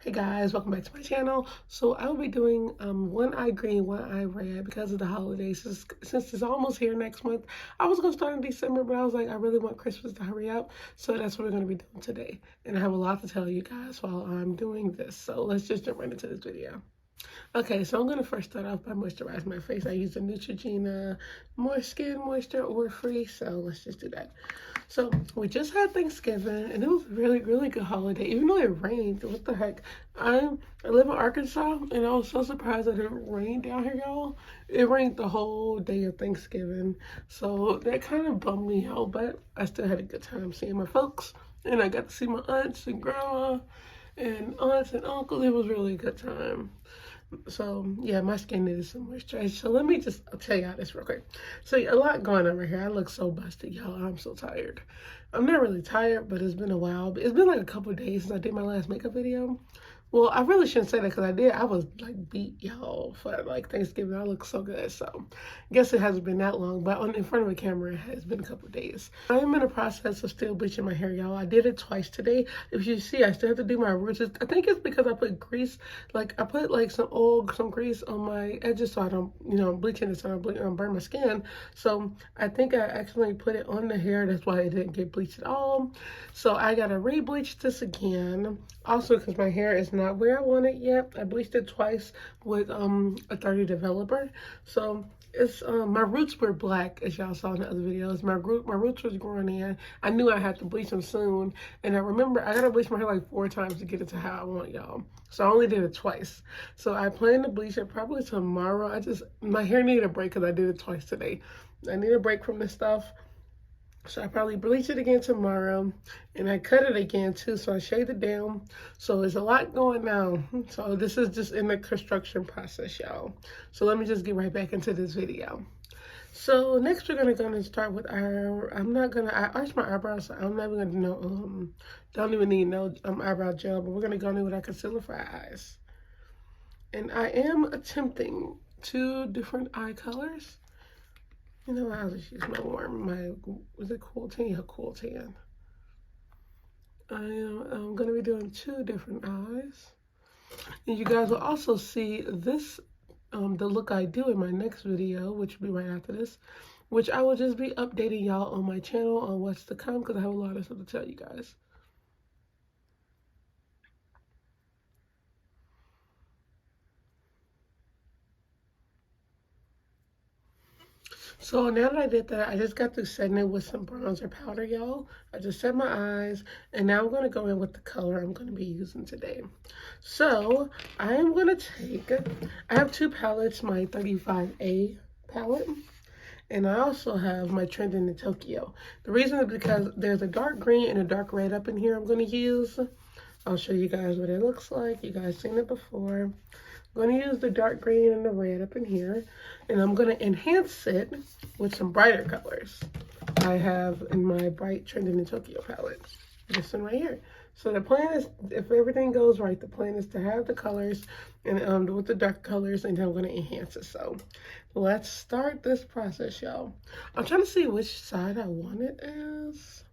Hey guys, welcome back to my channel. So I will be doing one eye green, one eye red because of the holidays. Since it's almost here next month, I was going to start in December, but I was like, I really want Christmas to hurry up. So that's what we're going to be doing today. And I have a lot to tell you guys while I'm doing this. So let's just jump right into this video. Okay, so I'm going to first start off by moisturizing my face. I use the Neutrogena Moist Skin Moisture or Free, so let's just do that. So we just had Thanksgiving, and it was a really, really good holiday, even though it rained. What the heck? I live in Arkansas, and I was so surprised that it didn't rain down here, y'all. It rained the whole day of Thanksgiving, so that kind of bummed me out, but I still had a good time seeing my folks, and I got to see my aunts and grandma and aunts and uncles. It was really a good time. So yeah, my skin needed some moisture. So let me just tell y'all this real quick. So a lot going on right here. I look so busted, y'all. I'm so tired. I'm not really tired, but it's been a while. It's been like a couple of days since I did my last makeup video. Well, I really shouldn't say that because I did. I was like beat, y'all, for like Thanksgiving. I look so good. So I guess it hasn't been that long, but in front of a camera, it has been a couple of days. I am in the process of still bleaching my hair, y'all. I did it twice today. If you see, I still have to do my roots. I think it's because I put grease, like I put like some oil, some grease on my edges so I don't, bleaching it so I don't burn my skin. So I think I accidentally put it on the hair. That's why it didn't get bleached at all. So I gotta re-bleach this again. Also, because my hair is not where I want it yet. I bleached it twice with a 30 developer. So it's my roots were black, as y'all saw in the other videos. My roots was growing in. I knew I had to bleach them soon, and I remember I gotta bleach my hair like 4 times to get it to how I want, y'all. So I only did it twice. So I plan to bleach it probably tomorrow. My hair needed a break because I did it twice today. I need a break from this stuff. So I probably bleach it again tomorrow, and I cut it again too, so I shade it down. So there's a lot going on. So this is just in the construction process, y'all. So let me just get right back into this video. So next we're gonna start with our, I arch my eyebrows, so I'm not even gonna know, don't even need no eyebrow gel, but we're gonna go in with our concealer for our eyes. And I am attempting 2 different eye colors. I'll just use was it Cool Tan? Yeah, Cool Tan. I'm going to be doing 2 different eyes. And you guys will also see this, the look I do in my next video, which will be right after this, which I will just be updating y'all on my channel on what's to come because I have a lot of stuff to tell you guys. So now that I did that, I just got through setting it with some bronzer powder, y'all. I just set my eyes, and now I'm going to go in with the color I'm going to be using today. So I am going to I have 2 palettes, my 35A palette, and I also have my Trending in Tokyo. The reason is because there's a dark green and a dark red up in here I'm going to use. I'll show you guys what it looks like. You guys seen it before. I'm going to use the dark green and the red up in here, and I'm going to enhance it with some brighter colors I have in my bright Trending in Tokyo palette. This one right here. So the plan is, if everything goes right, the plan is to have the colors and with the dark colors, and then I'm going to enhance it. So let's start this process, y'all. I'm trying to see which side I want it as.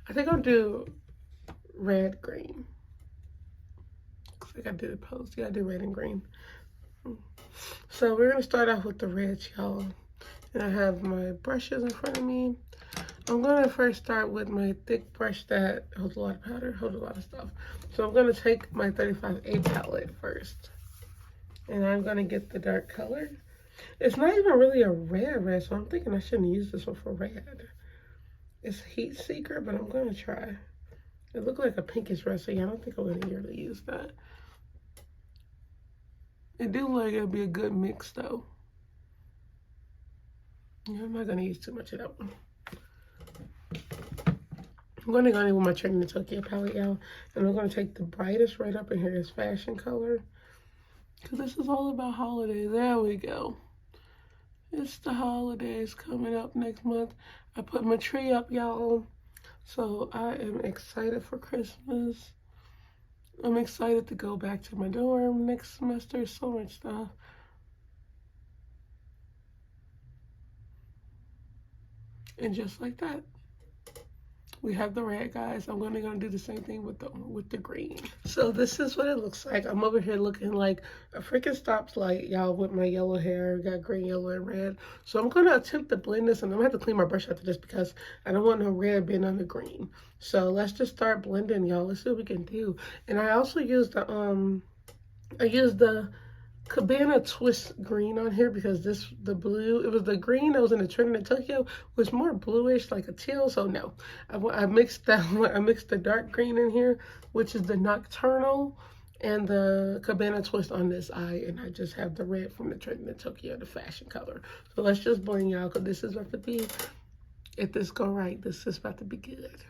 I think I'll do red green. Like I did a post. Yeah, I did red and green. So we're going to start off with the red, y'all. And I have my brushes in front of me. I'm going to first start with my thick brush that holds a lot of powder, holds a lot of stuff. So I'm going to take my 35A palette first. And I'm going to get the dark color. It's not even really a red, so I'm thinking I shouldn't use this one for red. It's Heat Seeker, but I'm going to try. It looked like a pinkish red, so yeah, I don't think I'm going to really use that. It do look like it'll be a good mix though. Yeah, I'm not gonna use too much of that one. I'm gonna go in with my Trending in Tokyo palette, y'all, and I'm gonna take the brightest red up in here, this fashion color, because this is all about holidays. There we go. It's the holidays coming up next month. I put my tree up, y'all, so I am excited for Christmas. I'm excited to go back to my dorm next semester. So much stuff. And just like that, We have the red, guys. I'm gonna do the same thing with the green. So this is what it looks like. I'm over here looking like a freaking stoplight, y'all, with my yellow hair. Got green, yellow, and red. So I'm gonna attempt to blend this, and I'm gonna have to clean my brush after this because I don't want no red being on the green. So let's just start blending, y'all. Let's see what we can do. And I also used the Cabana Twist green on here because the blue, it was the green that was in the trend in Tokyo, was more bluish, like a teal. So no, I mixed that one. I mixed the dark green in here, which is the Nocturnal, and the Cabana Twist on this eye, and I just have the red from the trend in Tokyo, the fashion color. So let's just blend, y'all, because this is about to be, if this go right, this is about to be good.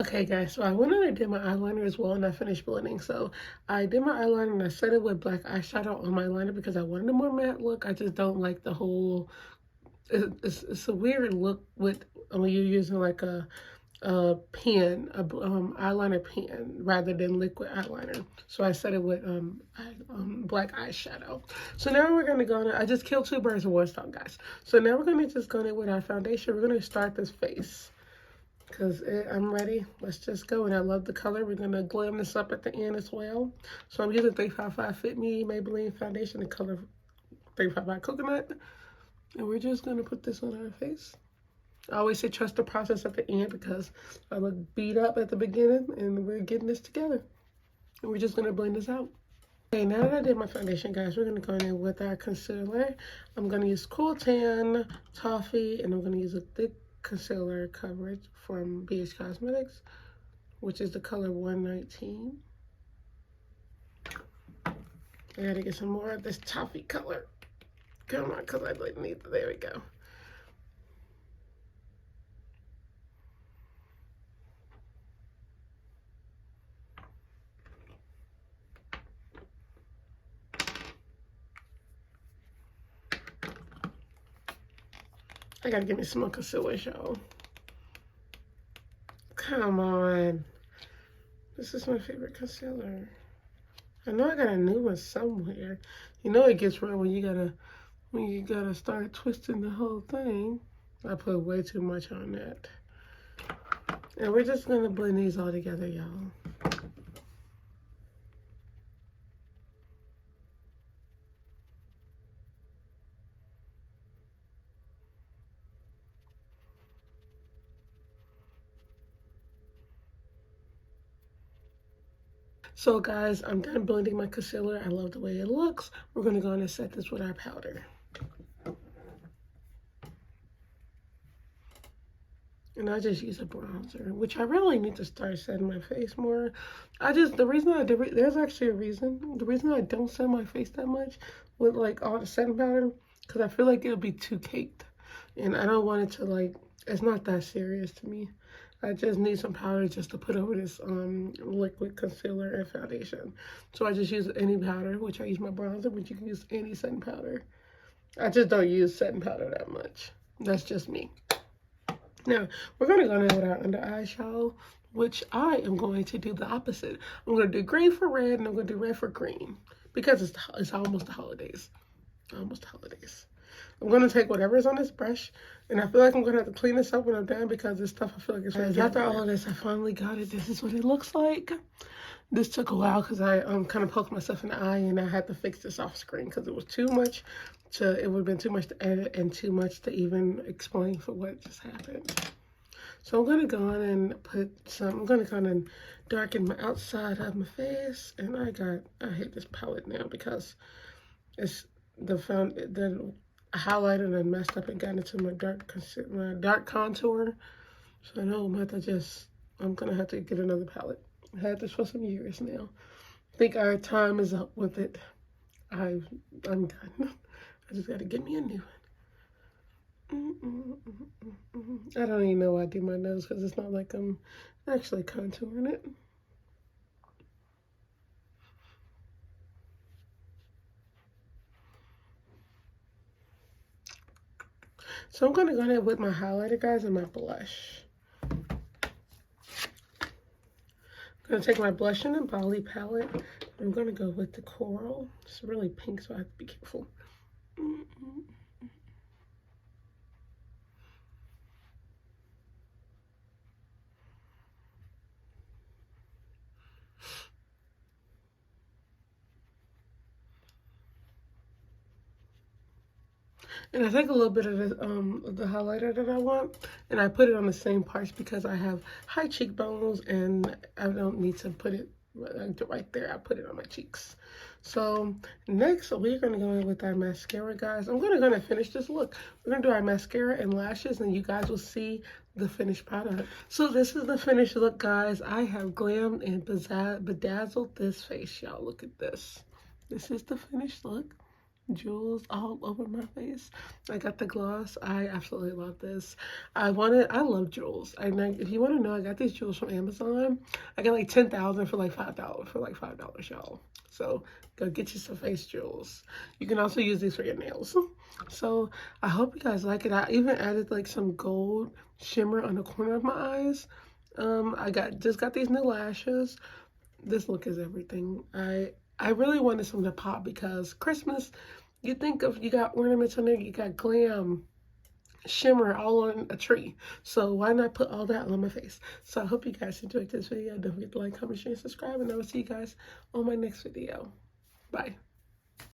Okay, guys, so I went and I did my eyeliner as well, and I finished blending. So I did my eyeliner and I set it with black eyeshadow on my liner because I wanted a more matte look. I just don't like the whole, it's a weird look with when you're using like a pen, eyeliner pen rather than liquid eyeliner. So I set it with black eyeshadow. So now we're gonna go in, I just killed two birds with one stone, guys. So now we're gonna just go in with our foundation. We're gonna start this face, because I'm ready. Let's just go. And I love the color. We're going to glam this up at the end as well. So I'm using 355 Fit Me Maybelline foundation in color 355 Coconut. And we're just going to put this on our face. I always say trust the process at the end because I look beat up at the beginning and we're getting this together. And we're just going to blend this out. Okay, now that I did my foundation, guys, we're going to go in with our concealer. I'm going to use Cool Tan, Toffee, and I'm going to use a thick concealer coverage from BH Cosmetics, which is the color 119. I gotta get some more of this toffee color. Come on, because I like need, there we go. I gotta get me some more concealer, y'all. Come on. This is my favorite concealer. I know I got a new one somewhere. You know it gets real when you gotta start twisting the whole thing. I put way too much on that. And we're just gonna blend these all together, y'all. So guys, I'm done blending my concealer. I love the way it looks. We're gonna go in and set this with our powder. And I just use a bronzer, which I really need to start setting my face more. The reason I did, there's actually a reason. The reason I don't set my face that much with like all the setting powder, because I feel like it'll be too caked. And I don't want it to like, it's not that serious to me. I just need some powder just to put over this liquid concealer and foundation. So I just use any powder, which I use my bronzer, but you can use any setting powder. I just don't use setting powder that much. That's just me. Now, we're going to go in with our under eye, y'all, which I am going to do the opposite. I'm going to do green for red, and I'm going to do red for green, because it's almost the holidays. Almost the holidays. I'm going to take whatever's on this brush, and I feel like I'm going to have to clean this up when I'm done, because this stuff I feel like it's after all of this, I finally got it. This is what it looks like. This took a while because I kind of poked myself in the eye, and I had to fix this off screen because it was too much it would have been too much to edit and too much to even explain for what just happened. So I'm going to go on and I'm going to kind of darken my outside of my face. And I hate this palette now because it's the highlighter that messed up and got into my dark contour. So I know I'm going to have to get another palette. I had this for some years now. I think our time is up with it. I'm done. I just gotta get me a new one. I don't even know why I do my nose because it's not like I'm actually contouring it. So I'm going to go ahead with my highlighter, guys, and my blush. I'm going to take my blush in the Bali palette. I'm going to go with the coral. It's really pink, so I have to be careful. And I take a little bit of the highlighter that I want, and I put it on the same parts because I have high cheekbones, and I don't need to put it right there. I put it on my cheeks. So next, we're gonna go in with our mascara, guys. I'm gonna finish this look. We're gonna do our mascara and lashes, and you guys will see the finished product. So this is the finished look, guys. I have glammed and bedazzled this face, y'all. Look at this. This is the finished look. Jewels all over my face. I got the gloss. I absolutely love this. I love jewels. If you want to know, I got these jewels from Amazon. I got like 10,000 for like $5, y'all. So go get you some face jewels. You can also use these for your nails. So I hope you guys like it. I even added like some gold shimmer on the corner of my eyes. I just got these new lashes. This look is everything. I really wanted something to pop because Christmas, you think of, you got ornaments on there, you got glam, shimmer all on a tree. So why not put all that on my face? So I hope you guys enjoyed this video. Don't forget to like, comment, share, and subscribe, and I will see you guys on my next video. Bye.